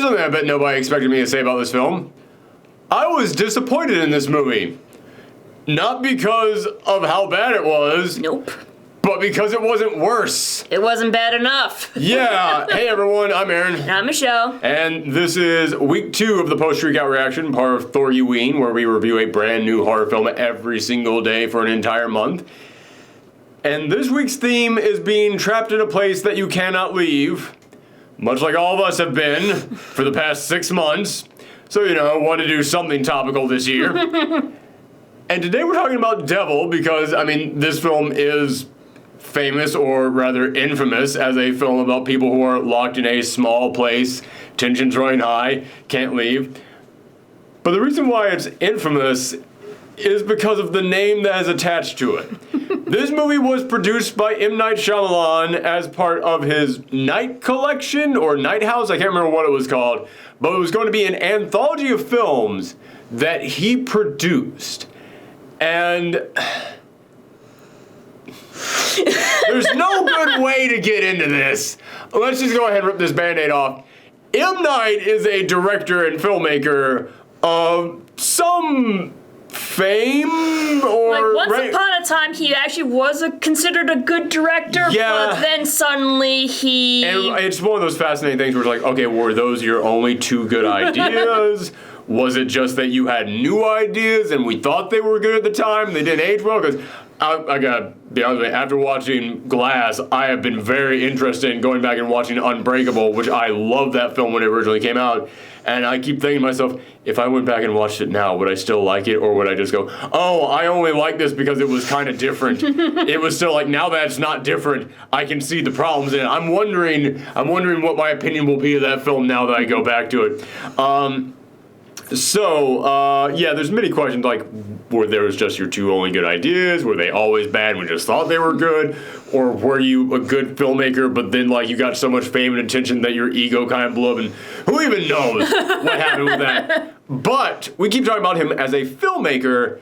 something I bet nobody expected me to say about this film. I was disappointed in this movie. Not because of how bad it was. Nope. But because it wasn't worse. It wasn't bad enough. Yeah. Hey, everyone. I'm Aaron. And I'm Michelle. And this is week 2 of the post-Shriek Out reaction, part of Thorgiween, where we review a brand new horror film every single day for an entire month. And this week's theme is being trapped in a place that you cannot leave. Much like all of us have been for the past 6 months. So, want to do something topical this year. And today we're talking about Devil because, this film is famous, or rather infamous, as a film about people who are locked in a small place, tensions running high, can't leave. But the reason why it's infamous is because of the name that is attached to it. This movie was produced by M. Night Shyamalan as part of his Night Collection, or Night House, I can't remember what it was called, but it was going to be an anthology of films that he produced. And there's no good way to get into this. Let's just go ahead and rip this Band-Aid off. M. Night is a director and filmmaker of some fame, or once upon a time he actually was considered a good director, but then suddenly he... And it's one of those fascinating things where it's like, okay, were those your only 2 good ideas? Was it just that you had new ideas and we thought they were good at the time and they didn't age well? Because I gotta be honest with you, after watching Glass, I have been very interested in going back and watching Unbreakable, which I loved that film when it originally came out. And I keep thinking to myself, if I went back and watched it now, would I still like it? Or would I just go, oh, I only like this because it was kind of different. It was still like, now that it's not different, I can see the problems in it. I'm wondering what my opinion will be of that film now that I go back to it. There's many questions like, were there just your 2 only good ideas? Were they always bad and we just thought they were good? Or were you a good filmmaker, but then you got so much fame and attention that your ego kind of blew up, and who even knows what happened with that? But we keep talking about him as a filmmaker.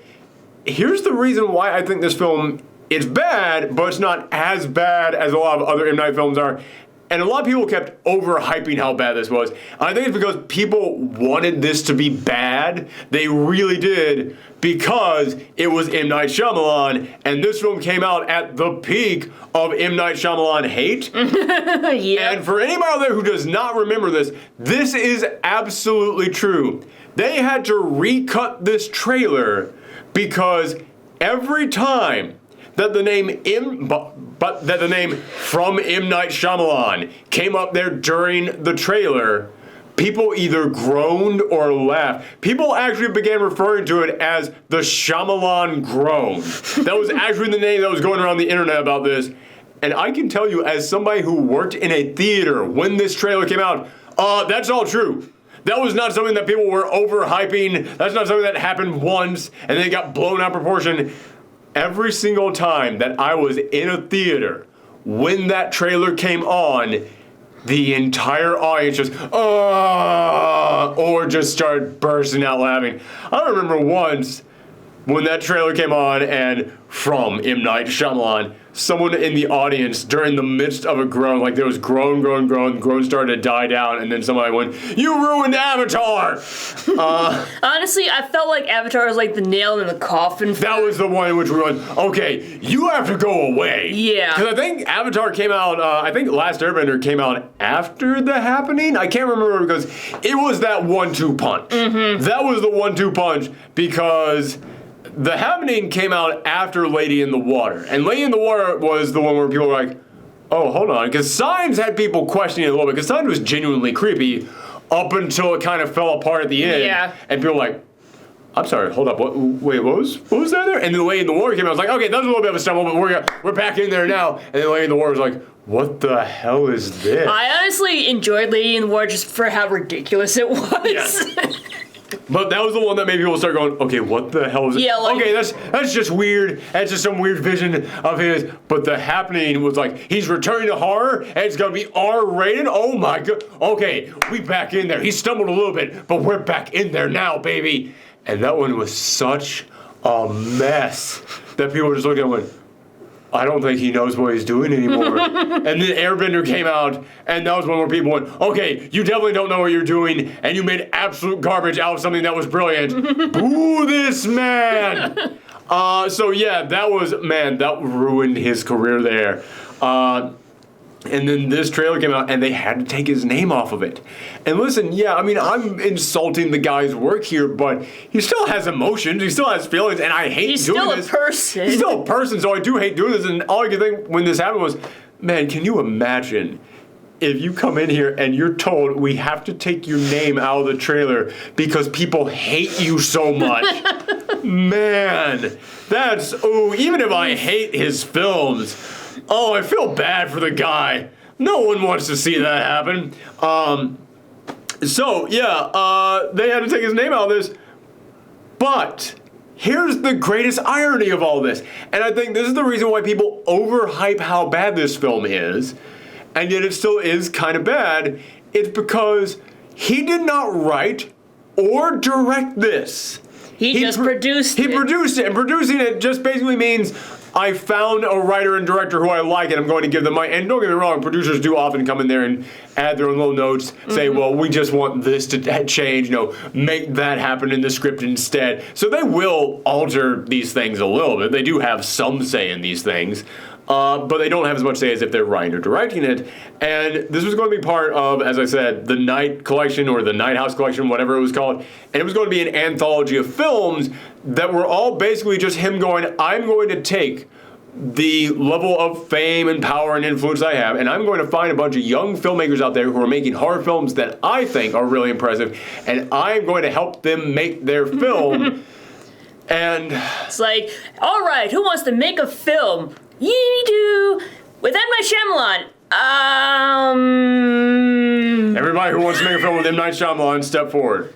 Here's the reason why I think this film is bad, but it's not as bad as a lot of other M. Night films are. And a lot of people kept overhyping how bad this was. I think it's because people wanted this to be bad. They really did, because it was M. Night Shyamalan, and this film came out at the peak of M. Night Shyamalan hate. Yeah. And for anybody out there who does not remember this, this is absolutely true. They had to recut this trailer because every time that the name from M. Night Shyamalan came up there during the trailer, people either groaned or laughed. People actually began referring to it as the Shyamalan groan. That was actually the name that was going around the internet about this. And I can tell you, as somebody who worked in a theater when this trailer came out, that's all true. That was not something that people were overhyping. That's not something that happened once and then got blown out of proportion. Every single time that I was in a theater when that trailer came on, the entire audience just, or just started bursting out laughing. I remember once when that trailer came on and from M. Night Shyamalan, someone in the audience during the midst of a groan, there was groan started to die down, and then somebody went, "You ruined Avatar!" Honestly, I felt like Avatar was like the nail in the coffin. That was the one in which we went, okay, you have to go away. Yeah. Because I think Avatar came out, I think Last Airbender came out after The Happening. I can't remember because it was that 1-2 punch. Mm-hmm. That was the 1-2 punch because The Happening came out after Lady in the Water. And Lady in the Water was the one where people were like, oh, hold on. Because Signs had people questioning it a little bit. Because Signs was genuinely creepy up until it kind of fell apart at the end. Yeah. And people were like, I'm sorry, hold up. What was that there? And then Lady in the Water came out. I was like, okay, that was a little bit of a stumble, but we're back in there now. And then Lady in the Water was like, what the hell is this? I honestly enjoyed Lady in the Water just for how ridiculous it was. Yeah. But that was the one that made people start going, okay, what the hell is it? Yeah, okay, that's just weird. That's just some weird vision of his. But The Happening was like, he's returning to horror, and it's going to be R-rated? Oh, my God. Okay, we back in there. He stumbled a little bit, but we're back in there now, baby. And that one was such a mess that people were just looking at it and went, I don't think he knows what he's doing anymore. And then Airbender came out, and that was one where people went, okay, you definitely don't know what you're doing, and you made absolute garbage out of something that was brilliant. Boo this man! So yeah, that ruined his career there. And then this trailer came out, and they had to take his name off of it. And listen, yeah, I mean, I'm insulting the guy's work here, but he still has emotions, he still has feelings, and I hate doing this. He's still a person. He's still a person, so I do hate doing this. And all I could think when this happened was, man, can you imagine if you come in here and you're told we have to take your name out of the trailer because people hate you so much? Man, even if I hate his films, I feel bad for the guy. No one wants to see that happen. They had to take his name out of this. But here's the greatest irony of all this. And I think this is the reason why people overhype how bad this film is, and yet it still is kind of bad. It's because he did not write or direct this. He just produced it. He produced it, and producing it just basically means I found a writer and director who I like, and I'm going to give them my. And don't get me wrong, producers do often come in there and add their own little notes, say, well, we just want this to change, make that happen in the script instead. So they will alter these things a little bit. They do have some say in these things. But they don't have as much say as if they're writing or directing it. And this was going to be part of, as I said, the Night Collection or the Night House Collection, whatever it was called. And it was going to be an anthology of films that were all basically just him going, I'm going to take the level of fame and power and influence I have, and I'm going to find a bunch of young filmmakers out there who are making horror films that I think are really impressive, and I'm going to help them make their film. And it's like, all right, who wants to make a film? You do, with M. Night Shyamalan. Everybody who wants to make a film with M. Night Shyamalan, step forward.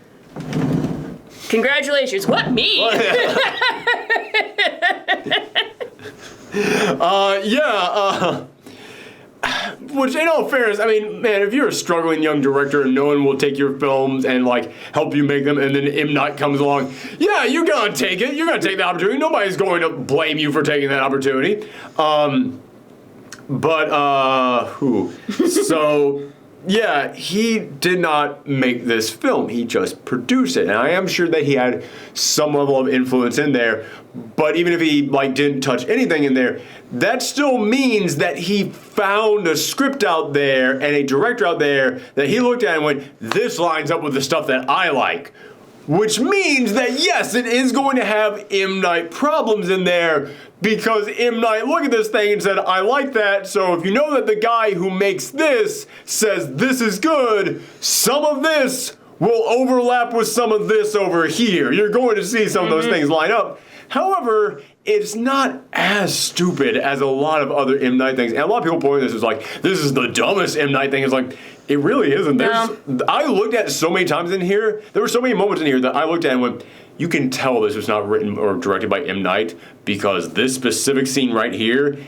Congratulations. What, me? Which, in all fairness, I mean, man, if you're a struggling young director and no one will take your films and, help you make them, and then M. Night comes along, yeah, you're gonna take it. You're gonna take the opportunity. Nobody's going to blame you for taking that opportunity. So, yeah, he did not make this film. He just produced it. And I am sure that he had some level of influence in there. But even if he, didn't touch anything in there, that still means that he found a script out there and a director out there that he looked at and went, this lines up with the stuff that I like. Which means that, yes, it is going to have M. Night problems in there, because M. Night looked at this thing and said, I like that, so if you know that the guy who makes this says this is good, some of this will overlap with some of this over here. You're going to see some of those things line up. However, it's not as stupid as a lot of other M. Night things. And a lot of people point at this as this is the dumbest M. Night thing. It's it really isn't. No. I looked at it so many times in here. There were so many moments in here that I looked at and went, you can tell this was not written or directed by M. Night, because this specific scene right here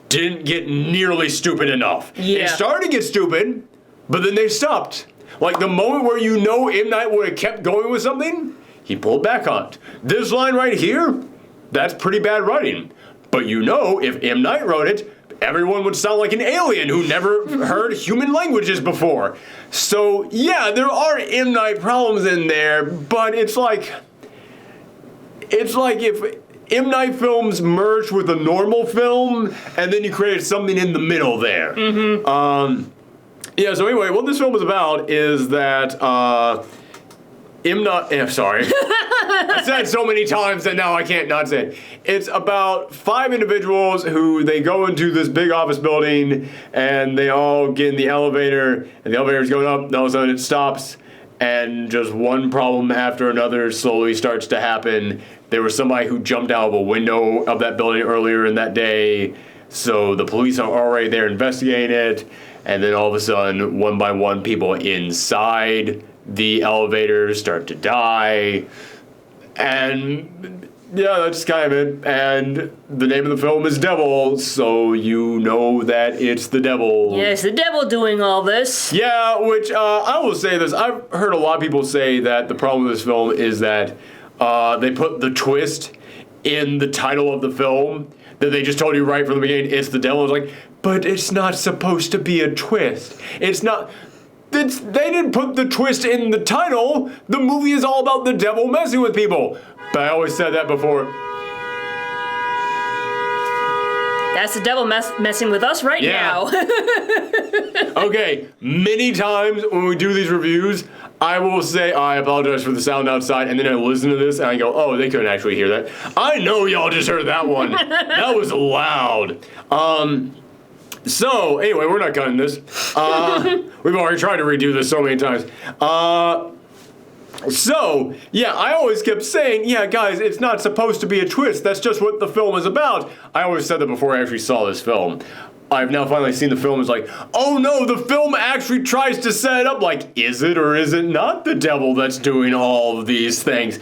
didn't get nearly stupid enough. Yeah. It started to get stupid, but then they stopped. The moment where M. Night would have kept going with something, he pulled back on it. This line right here, that's pretty bad writing. But if M. Night wrote it, everyone would sound like an alien who never heard human languages before. So, yeah, there are M. Night problems in there, but it's like if M. Night films merged with a normal film, and then you created something in the middle there. So anyway, what this film is about is that sorry. I said it so many times that now I can't not say it. It's about 5 individuals who they go into this big office building and they all get in the elevator, and the elevator's going up, and all of a sudden it stops, and just one problem after another slowly starts to happen. There was somebody who jumped out of a window of that building earlier in that day, so the police are already there investigating it, and then all of a sudden, one by one, people inside the elevators start to die, and yeah, that's kind of it. And the name of the film is Devil, so you know that it's the devil. Yeah, it's the devil doing all this. Yeah, which I will say this. I've heard a lot of people say that the problem with this film is that they put the twist in the title of the film. that they just told you right from the beginning it's the devil. It's like, but it's not supposed to be a twist. It's not. They didn't put the twist in the title. The movie is all about the devil messing with people. But I always said that before. That's the devil messing with us right now. Okay, many times when we do these reviews, I will say, I apologize for the sound outside, and then I listen to this and I go, oh, they couldn't actually hear that. I know y'all just heard that one. That was loud. So, anyway, we're not cutting this. We've already tried to redo this so many times. So, yeah, I always kept saying, yeah, guys, it's not supposed to be a twist. That's just what the film is about. I always said that before I actually saw this film. I've now finally seen the film. It's like, oh no, the film actually tries to set it up like, is it or is it not the devil that's doing all of these things?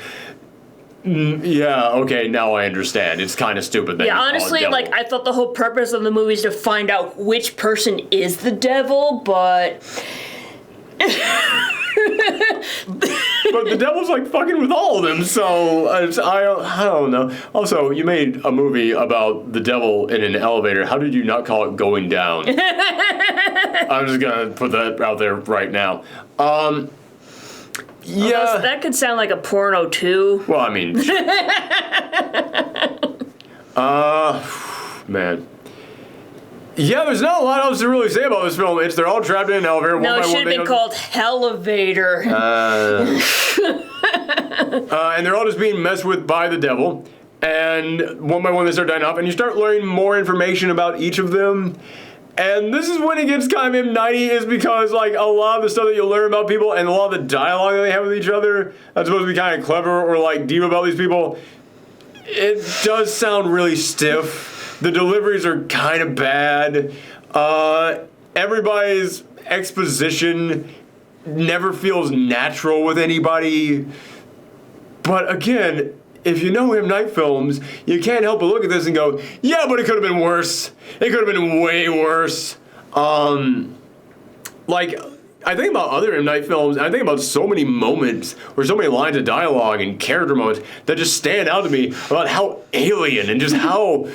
Yeah, okay, now I understand. It's kind of stupid that honestly, like, I thought the whole purpose of the movie is to find out which person is the devil, but... But the devil's like fucking with all of them, so I don't know. Also, you made a movie about the devil in an elevator. How did you not call it Going Down? I'm just gonna put that out there right now. Yeah. That could sound like a porno too. Well, I mean, man. Yeah, there's not a lot else to really say about this film. They're all trapped in an elevator. No, it should have been called Hellevator. And they're all just being messed with by the devil. And one by one they start dying off. And you start learning more information about each of them. And this is when it gets kind of M. Nighty, is because like a lot of the stuff that you learn about people and a lot of the dialogue that they have with each other that's supposed to be kind of clever or like deep about these people, it does sound really stiff. The deliveries are kind of bad. Everybody's exposition never feels natural with anybody. But again, if you know M. Night films, you can't help but look at this and go, yeah, but it could have been worse. It could have been way worse. Like, I think about other M. Night films, and I think about so many moments or so many lines of dialogue and character moments that just stand out to me about how alien and just how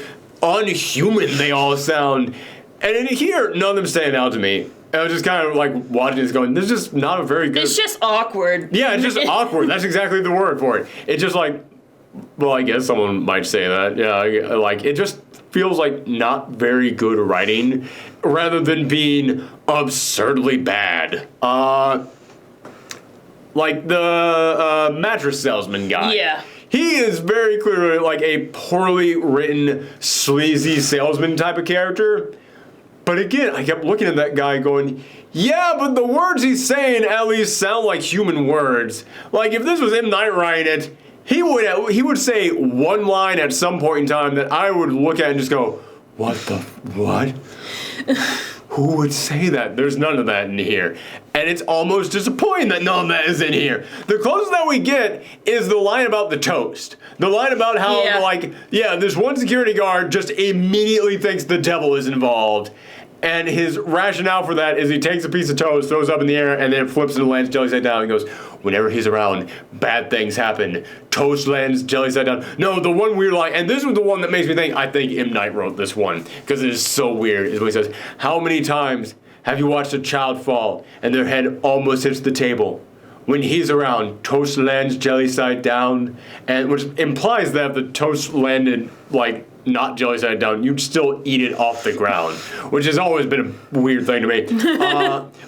unhuman they all sound. And in here, none of them stand out to me. And I was just kind of like watching this going, this is just not a very good... It's just awkward. Yeah, it's just awkward. That's exactly the word for it. It's just like, well, I guess someone might say that. Yeah, like, it just feels like not very good writing rather than being absurdly bad. Like the mattress salesman guy. Yeah. He is very clearly like a poorly written, sleazy salesman type of character. But again, I kept looking at that guy going, yeah, but the words he's saying at least sound like human words. Like, if this was M. Night writing it, he would say one line at some point in time that I would look at and just go, what? Who would say that? There's none of that in here. And it's almost disappointing that none of that is in here. The closest that we get is the line about the toast. The line about how, this one security guard just immediately thinks the devil is involved. And his rationale for that is he takes a piece of toast, throws it up in the air, and then it flips and lands jelly side down and goes, whenever he's around, bad things happen. Toast lands, jelly side down. No, the one weird line, and this was the one that makes me think, I think M. Night wrote this one, because it is so weird, is when he says, how many times have you watched a child fall and their head almost hits the table? When he's around, toast lands, jelly side down, and which implies that if the toast landed, like, not jelly side down, you'd still eat it off the ground, which has always been a weird thing to me.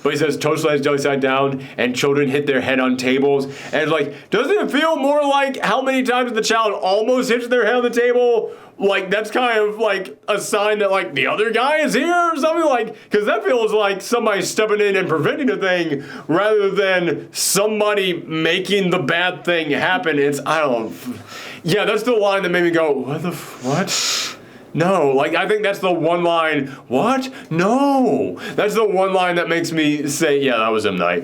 But he says toast lands jelly side down and children hit their head on tables. And it's like, doesn't it feel more like how many times the child almost hits their head on the table? Like, that's kind of like a sign that like the other guy is here or something, like, because that feels like somebody stepping in and preventing a thing rather than somebody making the bad thing happen. Yeah, that's the line that made me go, what? No, like, I think that's the one line, what? No! That's the one line that makes me say, yeah, that was M. Night.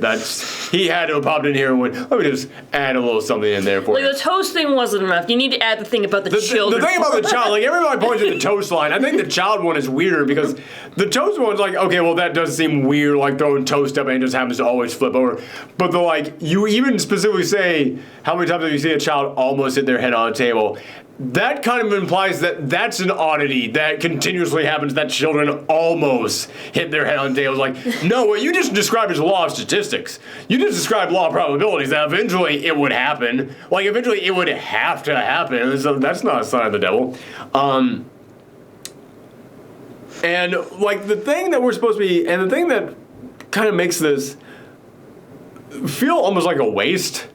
He had to have popped in here and went, let me just add a little something in there for you. Like, the toast thing wasn't enough. You need to add the thing about the children. The thing about the child, like, everybody points at the toast line. I think the child one is weirder because the toast one's like, okay, well, that does seem weird, like throwing toast up and it just happens to always flip over. But you even specifically say, how many times have you seen a child almost hit their head on a table? that kind of implies that that's an oddity that continuously happens, that children almost hit their head on tables. Like, no, what you just described is law of statistics. You just described law of probabilities, that eventually it would happen. Like, eventually it would have to happen. So that's not a sign of the devil. And, like, the thing that we're supposed to be, and the thing that kind of makes this feel almost like a waste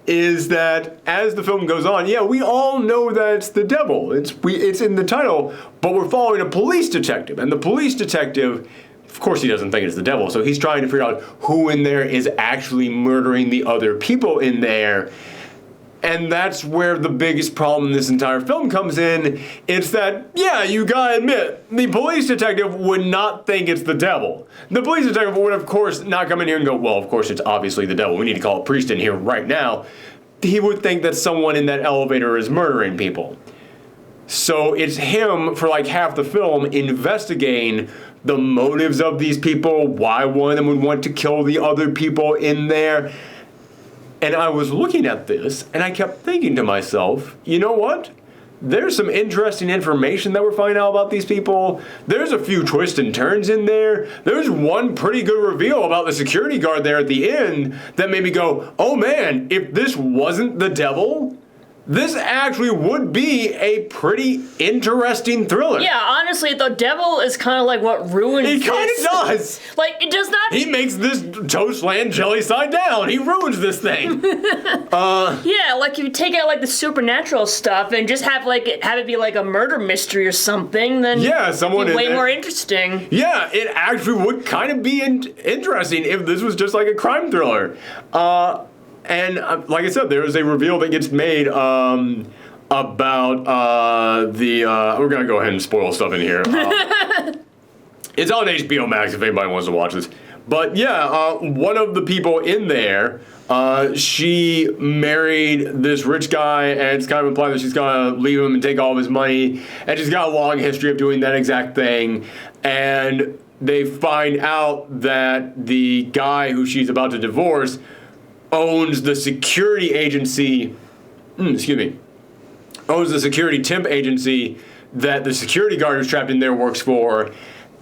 is that as the film goes on, yeah, we all know that it's the devil. It's in the title, but we're following a police detective. And the police detective, of course he doesn't think it's the devil, so he's trying to figure out who in there is actually murdering the other people in there. And that's where the biggest problem in this entire film comes in. It's that, yeah, you gotta admit, the police detective would not think it's the devil. The police detective would, of course, not come in here and go, well, of course, it's obviously the devil. We need to call a priest in here right now. He would think that someone in that elevator is murdering people. So it's him, for like half the film, investigating the motives of these people, why one of them would want to kill the other people in there. And I was looking at this, and I kept thinking to myself, you know what? There's some interesting information that we're finding out about these people. There's a few twists and turns in there. There's one pretty good reveal about the security guard there at the end that made me go, oh man, if this wasn't the devil, this actually would be a pretty interesting thriller. Yeah, honestly, the devil is kind of like what ruins He kind of does. Like, it does not... He makes this toast land jelly side down. He ruins this thing. Yeah, like if you take out like the supernatural stuff and just have it be like a murder mystery or something, then someone it'd be way more interesting. Yeah, it actually would kind of be interesting if this was just like a crime thriller. And like I said, there is a reveal that gets made about we're going to go ahead and spoil stuff in here. It's on HBO Max if anybody wants to watch this. But yeah, one of the people in there, she married this rich guy, and it's kind of implied that she's going to leave him and take all of his money. And she's got a long history of doing that exact thing. And they find out that the guy who she's about to divorce owns the security agency, owns the security temp agency that the security guard who's trapped in there works for.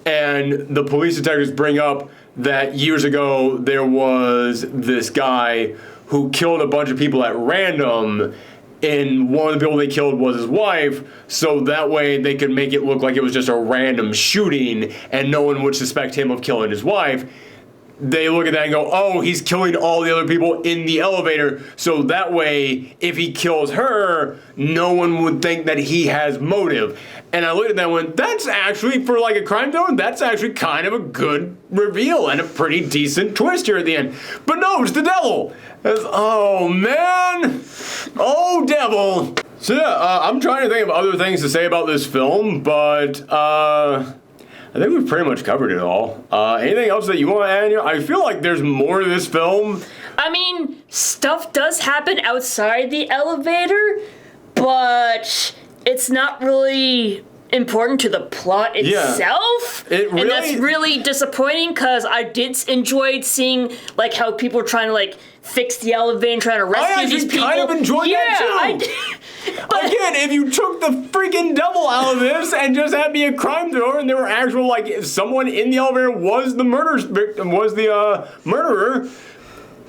And the police detectives bring up that years ago there was this guy who killed a bunch of people at random, and one of the people they killed was his wife, so that way they could make it look like it was just a random shooting and no one would suspect him of killing his wife. They look at that and go, oh, he's killing all the other people in the elevator, so that way, if he kills her, no one would think that he has motive. And I looked at that and went, that's actually, for like a crime thriller, that's actually kind of a good reveal and a pretty decent twist here at the end. But no, it's the devil. Oh, man. Oh, devil. So yeah, I'm trying to think of other things to say about this film, but I think we've pretty much covered it all. Anything else that you want to add in here? I feel like there's more to this film. I mean, stuff does happen outside the elevator, but it's not really important to the plot itself. Yeah, and that's really disappointing because I did enjoy seeing like how people are trying to like fix the elevator and trying to rescue these people. I kind of enjoyed that too. I did. But again, if you took the freaking devil out of this and just had me a crime thriller and there were actual, like, if someone in the elevator was the murder victim, was the murderer,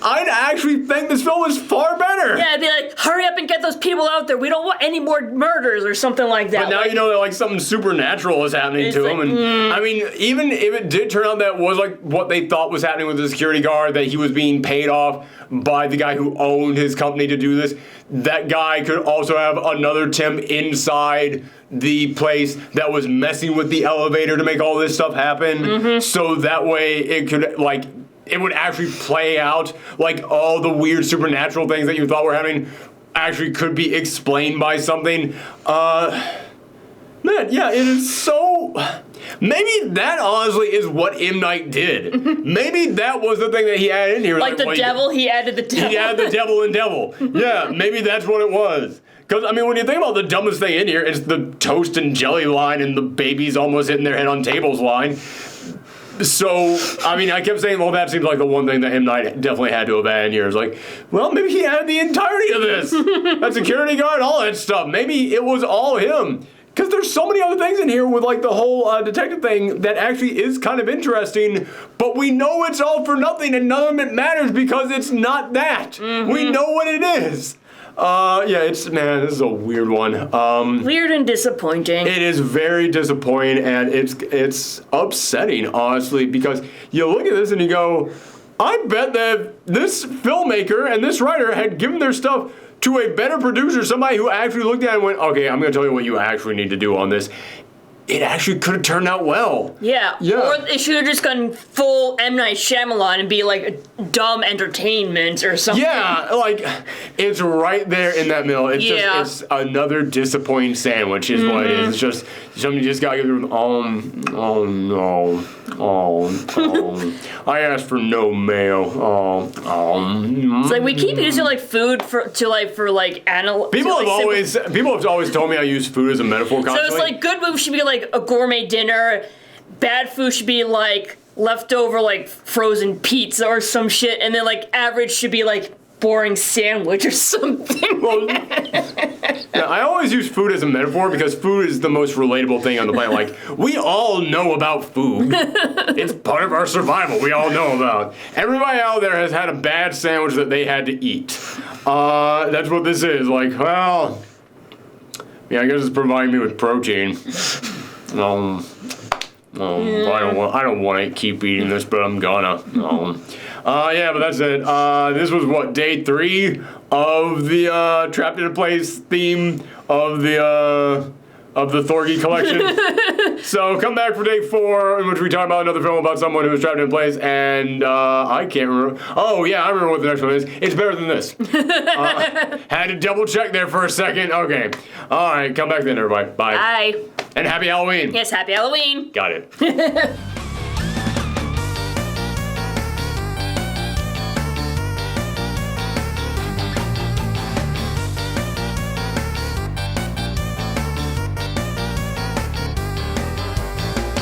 I'd actually think this film is far better. Yeah, I'd be like, hurry up and get those people out there. We don't want any more murders or something like that. But now you know that like something supernatural is happening to him. And I mean, even if it did turn out that was like what they thought was happening with the security guard, that he was being paid off by the guy who owned his company to do this, that guy could also have another temp inside the place that was messing with the elevator to make all this stuff happen. So that way it could like... it would actually play out like all the weird supernatural things that you thought were happening actually could be explained by something. Man, yeah, it is so... maybe that honestly is what M. Night did. Maybe that was the thing that he added in here. Like the devil, he added the devil. He added the devil and devil. Yeah, maybe that's what it was. Because, I mean, when you think about the dumbest thing in here, it's the toast and jelly line and the babies almost hitting their head on tables line. So, I mean, I kept saying, well, that seems like the one thing that M. Night definitely had to have added here. It's like, well, maybe he had the entirety of this. That security guard, all that stuff. Maybe it was all him. Because there's so many other things in here with, like, the whole detective thing that actually is kind of interesting, but we know it's all for nothing and none of it matters because it's not that. We know what it is. Yeah, man, this is a weird one. Weird and disappointing. It is very disappointing, and it's upsetting, honestly, because you look at this and you go, I bet that this filmmaker and this writer had given their stuff to a better producer, somebody who actually looked at it and went, okay, I'm going to tell you what you actually need to do on this. It actually could have turned out well. Yeah. Or they should have just gone full M. Night Shyamalan and be like a dumb entertainment or something. Yeah, like, it's right there in that middle. It's just, it's another disappointing sandwich is what it is. It's just, somebody just gotta give them, oh no, I asked for no mayo, It's like, we keep using, like, food for animal. People have always told me I use food as a metaphor constantly. So it's like, good food should be like a gourmet dinner, bad food should be like leftover like frozen pizza or some shit, and then like average should be like boring sandwich or something. Well, yeah, I always use food as a metaphor because food is the most relatable thing on the planet. Like, we all know about food. It's part of our survival. We all know about. Everybody out there has had a bad sandwich that they had to eat. That's what this is. Like, well, yeah, I guess it's providing me with protein. I don't want to keep eating this, but I'm gonna. Yeah, but that's it. This was what, day 3 of the Trapped in a Place theme of the Thorgy collection. So come back for day 4, in which we talk about another film about someone who was trapped in a place, and I can't remember. Oh yeah, I remember what the next one is. It's better than this. Had to double check there for a second. Okay. All right, come back then, everybody. Bye. Bye. And happy Halloween. Yes, happy Halloween. Got it.